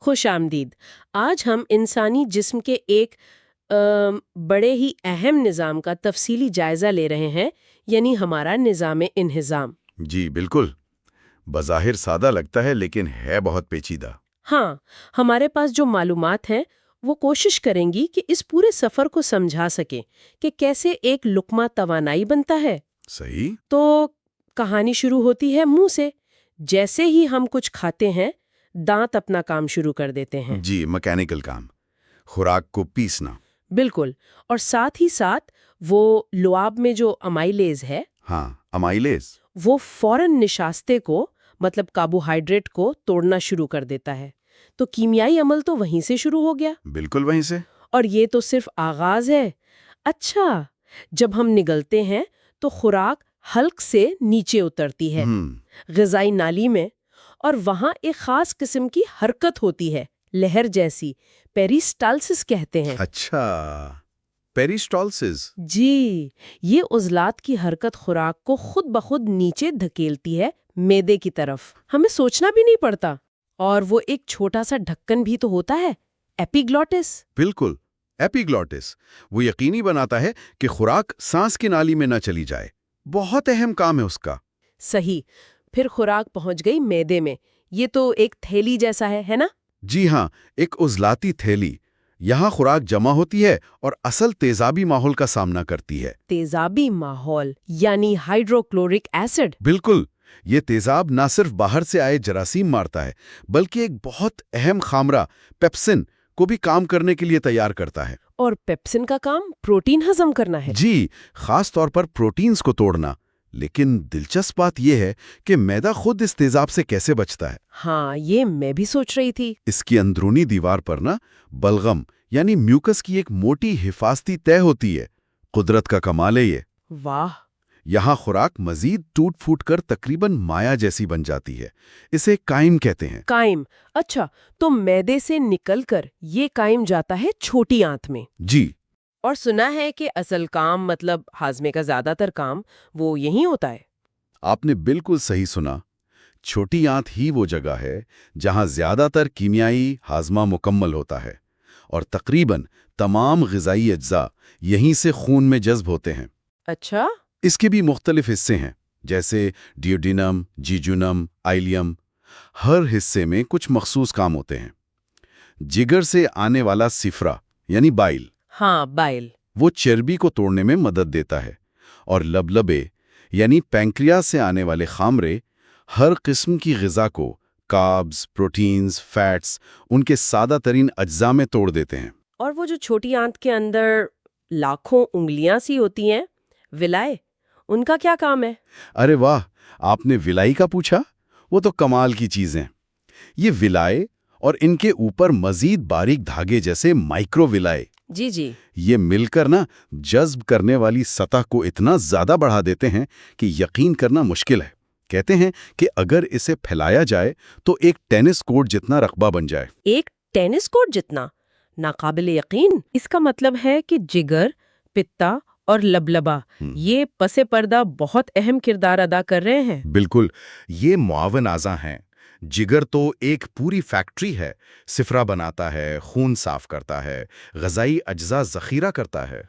خوش آمدید۔ آج ہم انسانی جسم کے ایک بڑے ہی اہم نظام کا تفصیلی جائزہ لے رہے ہیں، یعنی ہمارا نظام انہضام۔ جی بالکل، بظاہر سادہ لگتا ہے لیکن ہے بہت پیچیدہ۔ ہاں، ہمارے پاس جو معلومات ہیں وہ کوشش کریں گی کہ اس پورے سفر کو سمجھا سکیں کہ کیسے ایک لقمہ توانائی بنتا ہے۔ صحیح؟ تو کہانی شروع ہوتی ہے منہ سے۔ جیسے ہی ہم کچھ کھاتے ہیں، دانت اپنا کام شروع کر دیتے ہیں۔ جی، میکینیکل کام، خوراک کو پیسنا۔ بالکل، اور ساتھ ہی ساتھ وہ لعاب میں جو امائلیز ہے، ہاں، امائلیز۔ وہ فوراً نشاستے کو مطلب کاربوہائیڈریٹ کو توڑنا شروع کر دیتا ہے۔ تو کیمیائی عمل تو وہیں سے شروع ہو گیا۔ بالکل وہیں سے۔ اور یہ تو صرف آغاز ہے۔ اچھا، جب ہم نگلتے ہیں تو خوراک حلق سے نیچے اترتی ہے غذائی نالی میں، اور وہاں ایک خاص قسم کی حرکت ہوتی ہے، لہر جیسی، پیریسٹالسس کہتے ہیں۔ اچھا، پیریسٹالسس۔ جی، یہ عضلات کی حرکت خوراک کو خود بخود نیچے دھکیلتی ہے معدے کی طرف۔ ہمیں سوچنا بھی نہیں پڑتا۔ اور وہ ایک چھوٹا سا ڈھکن بھی تو ہوتا ہے، ایپیگلوٹس۔ بالکل، ایپیگلوٹس وہ یقینی بناتا ہے کہ خوراک سانس کی نالی میں نہ چلی جائے۔ بہت اہم کام ہے اس کا۔ صحیح، پھر خوراک پہنچ گئی معدے میں۔ یہ تو ایک تھیلی جیسا ہے نا؟ جی ہاں، ایک عضلاتی تھیلی۔ یہاں خوراک جمع ہوتی ہے اور اصل تیزابی ماحول کا سامنا کرتی ہے۔ تیزابی ماحول یعنی ہائیڈروکلورک ایسڈ۔ بالکل، یہ تیزاب نہ صرف باہر سے آئے جراثیم مارتا ہے بلکہ ایک بہت اہم خامرہ پیپسن کو بھی کام کرنے کے لیے تیار کرتا ہے۔ اور پیپسن کا کام پروٹین ہضم کرنا ہے۔ جی، خاص طور پر پروٹینز کو توڑنا۔ لیکن دلچسپ بات یہ ہے کہ معدہ خود اس تیزاب سے کیسے بچتا ہے۔ ہاں، یہ میں بھی سوچ رہی تھی۔ اس کی اندرونی دیوار پر بلغم یعنی میوکس کی ایک موٹی حفاظتی تہہ ہوتی ہے۔ قدرت کا کمال ہے یہ۔ واہ! یہاں خوراک مزید ٹوٹ پھوٹ کر تقریباً مایا جیسی بن جاتی ہے۔ اسے قائم کہتے ہیں۔ قائم، اچھا، تو معدے سے نکل کر یہ قائم جاتا ہے چھوٹی آنت میں۔ جی، اور سنا ہے کہ اصل کام مطلب ہاضمے کا زیادہ تر کام وہ یہی ہوتا ہے۔ آپ نے بالکل صحیح سنا۔ چھوٹی آنت ہی وہ جگہ ہے جہاں زیادہ تر کیمیائی ہاضمہ مکمل ہوتا ہے، اور تقریباً تمام غذائی اجزاء یہیں سے خون میں جذب ہوتے ہیں۔ اچھا؟ اس کے بھی مختلف حصے ہیں، جیسے ڈیوڈینم، جیجونم، آئلیم۔ ہر حصے میں کچھ مخصوص کام ہوتے ہیں۔ جگر سے آنے والا سفرا یعنی بائل، ہاں، بائل۔ وہ چربی کو توڑنے میں مدد دیتا ہے، اور لبلبے یعنی پینکریاس سے آنے والے خامرے ہر قسم کی غذا کو، کاربز، پروٹینز، فیٹس، ان کے سادہ ترین اجزاء میں توڑ دیتے ہیں۔ اور وہ جو چھوٹی آنت کے اندر لاکھوں انگلیاں سی ہوتی ہیں، ولائے، ان کا کیا کام ہے؟ ارے واہ، آپ نے ولائی کا پوچھا؟ وہ تو کمال کی چیزیں۔ یہ ولائے اور ان کے اوپر مزید باریک دھاگے جیسے مائکرو ولائے، جی جی، یہ مل کر جذب کرنے والی سطح کو اتنا زیادہ بڑھا دیتے ہیں کہ یقین کرنا مشکل ہے۔ کہتے ہیں کہ اگر اسے پھیلایا جائے تو ایک ٹینس کورٹ جتنا رقبہ بن جائے۔ ایک ٹینس کورٹ جتنا؟ ناقابل یقین۔ اس کا مطلب ہے کہ جگر، پتا اور لبلبا یہ پس پردہ بہت اہم کردار ادا کر رہے ہیں۔ بالکل، یہ معاون اعضاء ہیں۔ جگر تو ایک پوری فیکٹری ہے، سفرا بناتا ہے، خون صاف کرتا ہے، غذائی اجزاء ذخیرہ کرتا ہے۔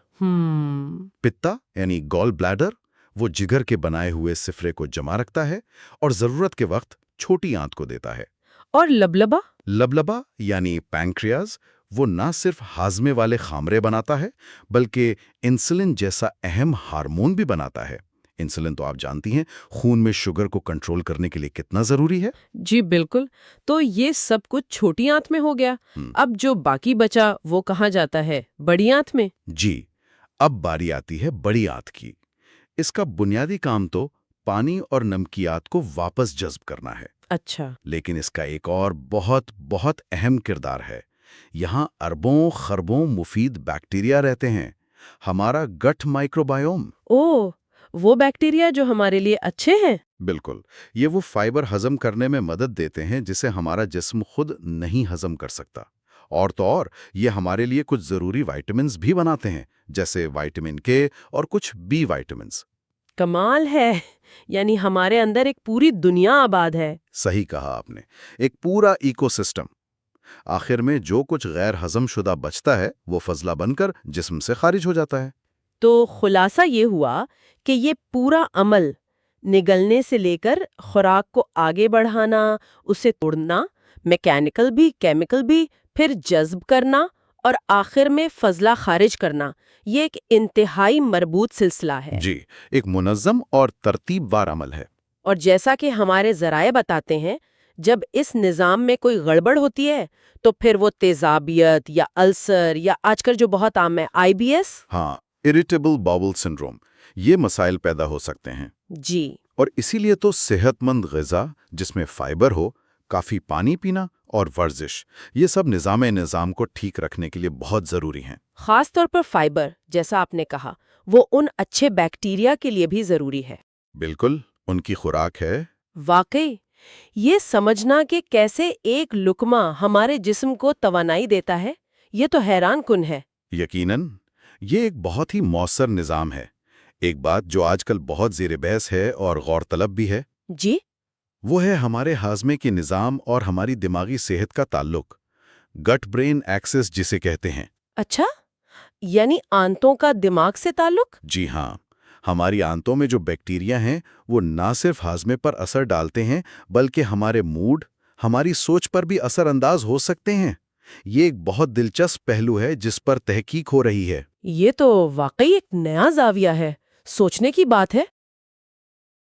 پتا یعنی گال بلیڈر وہ جگر کے بنائے ہوئے سفرے کو جمع رکھتا ہے اور ضرورت کے وقت چھوٹی آنت کو دیتا ہے۔ اور لبلبا؟ لبلبا یعنی پینکریاز وہ نہ صرف ہاضمے والے خامرے بناتا ہے بلکہ انسولن جیسا اہم ہارمون بھی بناتا ہے۔ انسولن تو آپ جانتی ہیں خون میں شوگر کو کنٹرول کرنے کے لیے کتنا ضروری ہے۔ جی بالکل، تو یہ سب کچھ چھوٹی آنت میں ہو گیا۔ اب جو باقی بچا وہ کہاں جاتا ہے؟ بڑی آنت میں؟ جی، اب باری آتی ہے بڑی آنت کی۔ اس کا بنیادی کام تو پانی اور نمکیات کو واپس جذب کرنا ہے۔ اچھا، لیکن اس کا ایک اور بہت بہت اہم کردار ہے۔ یہاں اربوں خربوں مفید بیکٹیریا رہتے ہیں، ہمارا گٹ مائکروبائیوم۔ اوہ، وہ بیکٹیریا جو ہمارے لیے اچھے ہیں؟ بالکل، یہ وہ فائبر ہضم کرنے میں مدد دیتے ہیں جسے ہمارا جسم خود نہیں ہضم کر سکتا، اور تو اور یہ ہمارے لیے کچھ ضروری وائٹامنز بھی بناتے ہیں، جیسے وائٹامن کے اور کچھ بی وائٹامنز۔ کمال ہے، یعنی ہمارے اندر ایک پوری دنیا آباد ہے۔ صحیح کہا آپ نے، ایک پورا ایکو سسٹم۔ آخر میں جو کچھ غیر ہضم شدہ بچتا ہے وہ فضلہ بن کر جسم سے خارج ہو جاتا ہے۔ تو خلاصہ یہ ہوا کہ یہ پورا عمل نگلنے سے لے کر خوراک کو آگے بڑھانا، اسے توڑنا، میکینیکل بھی، کیمیکل بھی، پھر جذب کرنا اور آخر میں فضلہ خارج کرنا، یہ ایک انتہائی مربوط سلسلہ ہے۔ جی، ایک منظم اور ترتیب وار عمل ہے۔ اور جیسا کہ ہمارے ذرائع بتاتے ہیں، جب اس نظام میں کوئی گڑبڑ ہوتی ہے تو پھر وہ تیزابیت یا السر یا آج کل جو بہت عام ہے IBS، ہاں، اریٹیبل باؤل سنڈروم، یہ مسائل پیدا ہو سکتے ہیں۔ جی، اور اسی لیے تو صحت مند غذا جس میں فائبر ہو، کافی پانی پینا اور ورزش، یہ سب نظام کو ٹھیک رکھنے کے لیے بہت ضروری ہیں۔ خاص طور پر فائبر، جیسا آپ نے کہا، وہ ان اچھے بیکٹیریا کے لیے بھی ضروری ہے۔ بالکل، ان کی خوراک ہے۔ واقعی، یہ سمجھنا کہ کیسے ایک لقمہ ہمارے جسم کو توانائی دیتا ہے، یہ تو حیران کن ہے۔ یقیناً، یہ ایک بہت ہی مؤثر نظام ہے۔ ایک بات جو آج کل بہت زیر بحث ہے اور غور طلب بھی ہے، جی، وہ ہے ہمارے ہاضمے کے نظام اور ہماری دماغی صحت کا تعلق، گٹ برین ایکسس جسے کہتے ہیں۔ اچھا، یعنی آنتوں کا دماغ سے تعلق؟ جی ہاں، ہماری آنتوں میں جو بیکٹیریا ہیں وہ نہ صرف ہاضمے پر اثر ڈالتے ہیں بلکہ ہمارے موڈ، ہماری سوچ پر بھی اثر انداز ہو سکتے ہیں۔ یہ ایک بہت دلچسپ پہلو ہے جس پر تحقیق ہو رہی ہے۔ یہ تو واقعی ایک نیا زاویہ ہے، سوچنے کی بات ہے۔